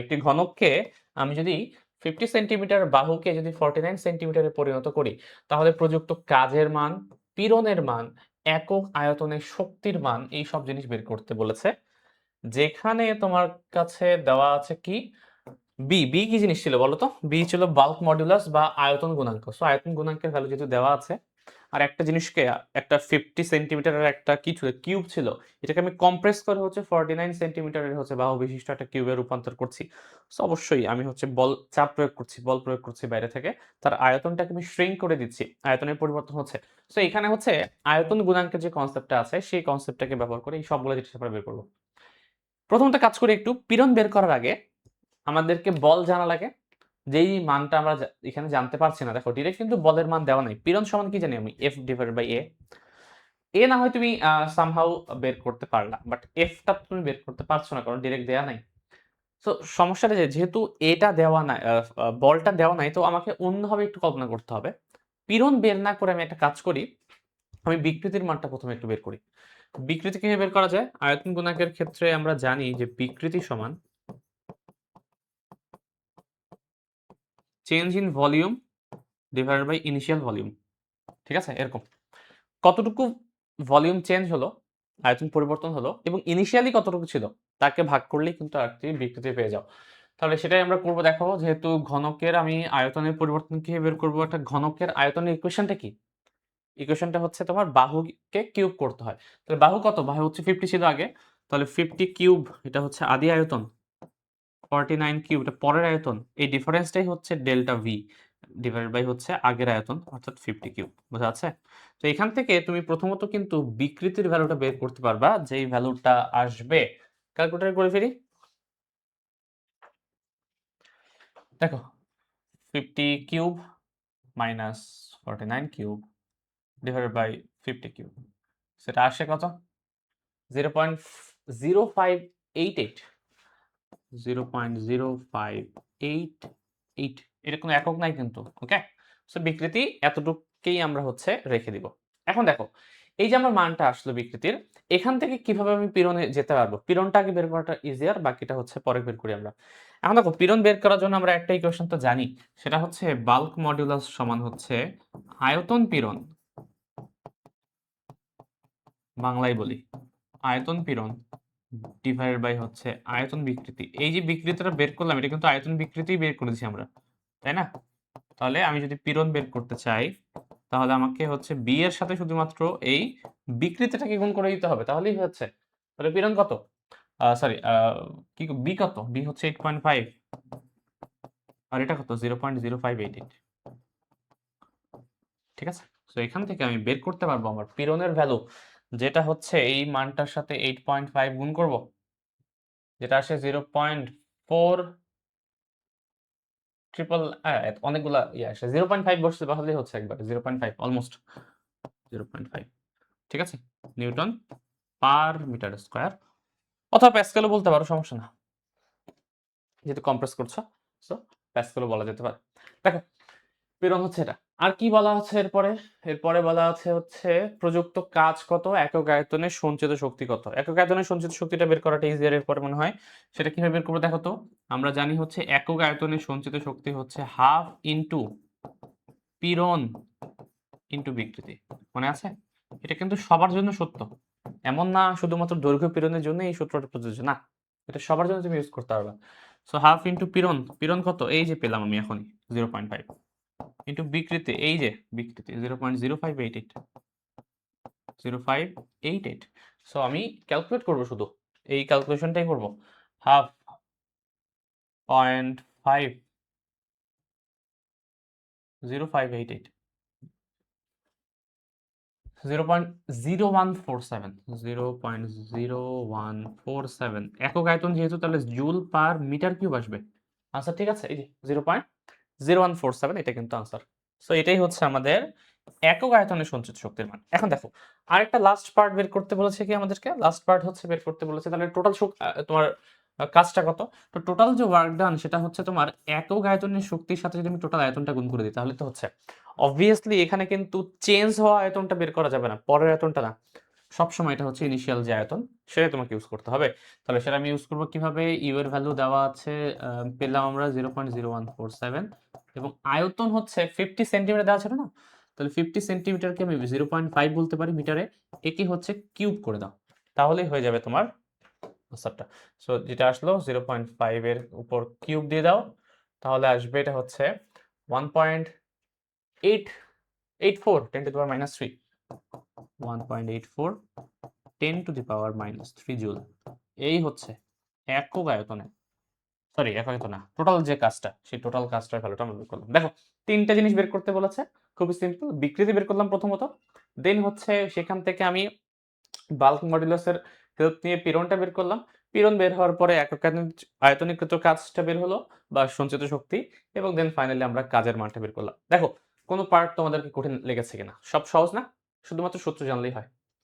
একটি ঘনককে আমি যদি 50 সেন্টিমিটার বাহুকে যদি 49 সেন্টিমিটারে পরিণত করি, তাহলে প্রযুক্ত কাজের মান, পীড়নের মান, একক আয়তনে শক্তির মান এই সব জিনিস বের করতে বলেছে। যেখানে তোমার কাছে দেওয়া আছে কি? বি কি জিনিস ছিল বলো তো? বি ছিল বাল্ক মডুলাস বা আয়তন গুণাঙ্ক। সো আয়তন গুণাঙ্কের ভ্যালু যেহেতু দেওয়া আছে, আর একটা জিনিসকে একটা 50 সেন্টিমিটারের একটা কি ছিল? কিউব ছিল। এটাকে আমি কম্প্রেস করে হচ্ছে 49 সেন্টিমিটারের হচ্ছে বাহু বিশিষ্ট একটা কিউবে রূপান্তর করছি। সো অবশ্যই আমি হচ্ছে চাপ প্রয়োগ করছি, বল প্রয়োগ করছি বাইরে থেকে। তার আয়তনটাকে আমি শ্রিঙ্ক করে দিচ্ছি। আয়তনের পরিবর্তন হচ্ছে। সো এখানে হচ্ছে আয়তন গুণাঙ্কের যে কনসেপ্টটা আছে, সেই কনসেপ্টটাকে ব্যবহার করে এই সবগুলো জিনিস আমরা বের করব। প্রথমত কাজ করি একটু পীড়ন বের করার আগে আমাদেরকে বল জানা লাগে। যেই মানটা আমরা এখানে জানতে পারছি না, দেখো ডিরেক্ট কিন্তু বলের মান দেওয়া নাই। পীড়ন সমান কি জানি আমি? এফ ডিভাইডেড বাই এ। এ না হয় তুমি সামহাউ বের করতে পারলা, বাট এফটা তুমি বের করতে পারছো না, কারণ ডিরেক্ট দেওয়া নাই। তো সমস্যাটা যেহেতু এটা দেওয়া নাই, বলটা দেওয়া নাই, তো আমাকে অন্যভাবে একটু কল্পনা করতে হবে। পীড়ন বের না করে আমি একটা কাজ করি, আমি বিকৃতির মানটা প্রথমে একটু বের করি। বিকৃতি কিভাবে বের করা যায়? আয়তন গুণাঙ্কের ক্ষেত্রে আমরা জানি যে বিকৃতি সমান change in volume divided by initial volume. ঠিক আছে? এরকম কতটুকু ভলিউম চেঞ্জ হলো, আয়তন পরিবর্তন হলো, এবং ইনিশিয়ালি কতটুকু ছিল তাকে ভাগ করলেই কিন্তু আরেকটি বিকৃতি পেয়ে যাও। তাহলে সেটাই আমরা করব। দেখো, যেহেতু ঘনকের আমি আয়তনের পরিবর্তন কিভাবে বের করব, একটা ঘনকের আয়তনের ইকুয়েশনটা কি? ইকুয়েশনটা হচ্ছে তোমার বাহুকে কিউব করতে হয়। তাহলে বাহু কত? বাহু হচ্ছে 50 ছিল আগে, তাহলে 50 কিউব এটা হচ্ছে আদি আয়তন, 49 কিউব এটা পরের আয়তন। এই ডিফারেন্সটাই হচ্ছে ডেল্টা ভি ডিভাইডেড বাই হচ্ছে আগের আয়তন, অর্থাৎ 50 কিউব। বোঝা যাচ্ছে? তো এখান থেকে তুমি প্রথমত কিন্তু বিকৃতির ভ্যালুটা বের করতে পারবা, যেই ভ্যালুটা আসবে। ক্যালকুলেটর করে ফেলি। দেখো, 50 cube minus 49 cube divided by 50 cube, সেটা আসে কত? 0.0588। 0.0588। এটা কোনো একক নাই কিন্তু। ওকে, সো বিকৃতি এতটুকুই আমরা হচ্ছে রেখে দিব। এখন দেখো, এই যে আমার মানটা আসলো বিকৃতির, এখান থেকে কিভাবে আমি পীড়নে যেতে পারবো? পীড়নটা আগে বের করাটা ইজিয়ার, বাকিটা হচ্ছে পরে বের করি আমরা। এখন দেখো, পীড়ন বের করার জন্য আমরা একটা ইকুয়েশন তো জানি, সেটা হচ্ছে বাল্ক মডুলাস সমান হচ্ছে আয়তন পীড়ন, বাংলায় বলি আয়তন পীড়ন ডিভাইডেড বাই হচ্ছে আয়তন বিকৃতি। এই যে বিকৃতিটা বের করলাম, এটা কিন্তু আয়তন বিকৃতিই বের করেছি আমরা, তাই না? তাহলে আমি যদি পীড়ন বের করতে চাই, তাহলে আমাকে হচ্ছে বি এর সাথে শুধুমাত্র এই বিকৃতিটাকে গুণ করে দিতে হবে, তাহলেই হচ্ছে। তাহলে পীড়ন কত? সরি, কি বি কত? বি হচ্ছে 8.5, আর এটা কত? 0.0588। ঠিক আছে? সো এখান থেকে আমি বের করতে পারবো আমার পীড়নের ভ্যালু, যেটা হচ্ছে এই মানটার সাথে 8.5 গুণ করব, যেটা আসে 0.4 ট্রিপল, অনেকগুলা ইয়ে আসে 0.5 বসছে, তাহলেই হচ্ছে একবার 0.5 অলমোস্ট 0.5। ঠিক আছে? নিউটন পার মিটার স্কয়ার, অথবা প্যাসকেলও বলতে পারো, সমস্যা না, যেহেতু কম্প্রেস করছো। সো প্যাসকেলও বলা যেতে পারে। দেখো, পীড়ন হচ্ছে এটা। আর কি বলা হচ্ছে এরপরে? এরপরে বলা আছে হচ্ছে প্রযুক্ত কাজ কত, একক আয়তনে সঞ্চিত শক্তি কত। একক আয়তনে সঞ্চিত শক্তিটা বের করাটা ইজিয়ার এরপরে মনে হয়। সেটা কিভাবে বের করবো দেখো তো? আমরা জানি হচ্ছে একক আয়তনে সঞ্চিত শক্তি হচ্ছে হাফ ইনটু পীড়ন ইনটু বিকৃতি। মনে আছে? এটা কিন্তু সবার জন্য সত্য, এমন না শুধুমাত্র দৈর্ঘ্য পীড়নের জন্য এই সূত্রটা প্রযোজ্য না, এটা সবার জন্য তুমি ইউজ করতে পারবে। সো হাফ ইনটু পীড়ন, পীড়ন কত? এই যে পেলাম আমি এখনই 0.5, ইনটু বিকৃতি, এই যে বিকৃতি 0.0588, 0588। সো আমি ক্যালকুলেট করব, শুধু এই ক্যালকুলেশনটাই করব। হাফ 0.5 0588 0.0147, 0.0147 একক আয়তন যেহেতু, তাহলে জুল পার মিটার কিউব আসবে আনসার। ঠিক আছে? এই যে 0.0147, এটা কিন্তু আনসার। সো এটাই হচ্ছে আমাদের একক আয়তনে সঞ্চিত শক্তির মান। এখন দেখো, আরেকটা লাস্ট পার্ট বের করতে বলেছে কি আমাদেরকে? লাস্ট পার্ট হচ্ছে বের করতে বলেছে তাহলে টোটাল তোমার কাজটা কত। তো টোটাল যে ওয়ার্ক ডান, সেটা হচ্ছে তোমার একক আয়তনের শক্তির সাথে যদি আমি টোটাল আয়তনটা গুণ করে দিই, তাহলে তো হচ্ছে অবভিয়াসলি এখানে কিন্তু চেঞ্জ হওয়া আয়তনটা বের করা যাবে না, পরের আয়তনটা না, সবসময় এটা হচ্ছে ইনিশিয়াল যে আয়তন, সেটাই তোমাকে ইউজ করতে হবে। তাহলে সেটা আমি ইউজ করব কিভাবে? ইউ এর ভ্যালু দেওয়া আছে, পেলাম আমরা 0.0147 এবং আয়তন হচ্ছে 50 সেন্টিমিটার দেওয়া ছিল না? তাহলে 50 সেন্টিমিটারকে আমি 0.5 বলতে পারি মিটারে। একে হচ্ছে কিউব করে দাও। তাহলেই হয়ে যাবে তোমার আনসারটা। সো যেটা আসলো 0.5 এর উপর কিউব দিয়ে দাও। তাহলে আসবে এটা হচ্ছে 1.884 10 to the power minus 3। 1.84 10 to the power minus 3 joule. এই হচ্ছে একক আয়তনে, সরি একক আয়তন না, টোটাল যে কাজটা, সেই টোটাল কাজটার ভ্যালুটা আমরা বের করলাম। দেখো ৩ টা জিনিস বের করতে বলেছে। খুবই সিম্পল। বিকৃতি বের করলাম প্রথমত। দেন হচ্ছে সেখান থেকে আমি বাল্ক মডুলাসের হেল্প নিয়ে পীড়নটা বের করলাম। পীড়ন বের হওয়ার পরে একক আয়তনীকৃত কাজটা বের হলো বা সঞ্চিত শক্তি, এবং দেন ফাইনালি আমরা কাজের মানটা বের করলাম। দেখো কোন পার্ট তোমাদেরকে কঠিন লেগেছে কিনা? সব সহজ না? শুধুমাত্র সূত্র জানলেই হয়।